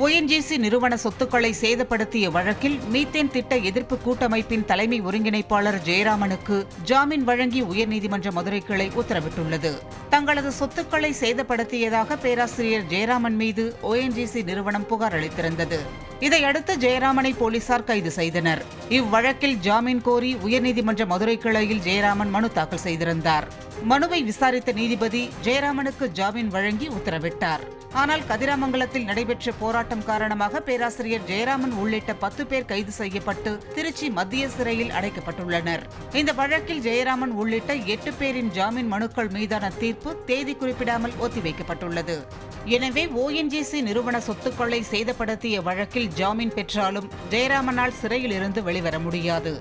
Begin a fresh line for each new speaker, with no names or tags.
ONGC நிறுவன சொத்துக்களை சேதப்படுத்திய வழக்கில் மீத்தேன் திட்ட எதிர்ப்பு கூட்டமைப்பின் தலைமை ஒருங்கிணைப்பாளர் ஜெயராமனுக்கு ஜாமீன் வழங்கி உயர்நீதிமன்ற மதுரை கிளை உத்தரவிட்டுள்ளது. தங்களது சொத்துக்களை சேதப்படுத்தியதாக பேராசிரியர் ஜெயராமன் மீது ONGC நிறுவனம் புகார் அளித்திருந்தது. இதையடுத்து ஜெயராமனை போலீசார் கைது செய்தனர். இவ்வழக்கில் ஜாமீன் கோரி உயர்நீதிமன்ற மதுரை கிளையில் ஜெயராமன் மனு தாக்கல் செய்திருந்தார். மனுவை விசாரித்த நீதிபதி ஜெயராமனுக்கு ஜாமீன் வழங்கி உத்தரவிட்டார். ஆனால் கதிராமங்கலத்தில் நடைபெற்ற போராட்டம் காரணமாக பேராசிரியர் ஜெயராமன் உள்ளிட்ட 10 பேர் கைது செய்யப்பட்டு திருச்சி மத்திய சிறையில் அடைக்கப்பட்டுள்ளனர். இந்த வழக்கில் ஜெயராமன் உள்ளிட்ட 8 பேரின் ஜாமீன் மனுக்கள் மீதான தீர்ப்பு தேதி குறிப்பிடாமல் ஒத்திவைக்கப்பட்டுள்ளது. எனவே ONGC நிறுவன சொத்துக்களை சேதப்படுத்திய வழக்கில் ஜாமீன் பெற்றாலும் ஜெயராமனால் சிறையில் இருந்து வெளிவர முடியாது.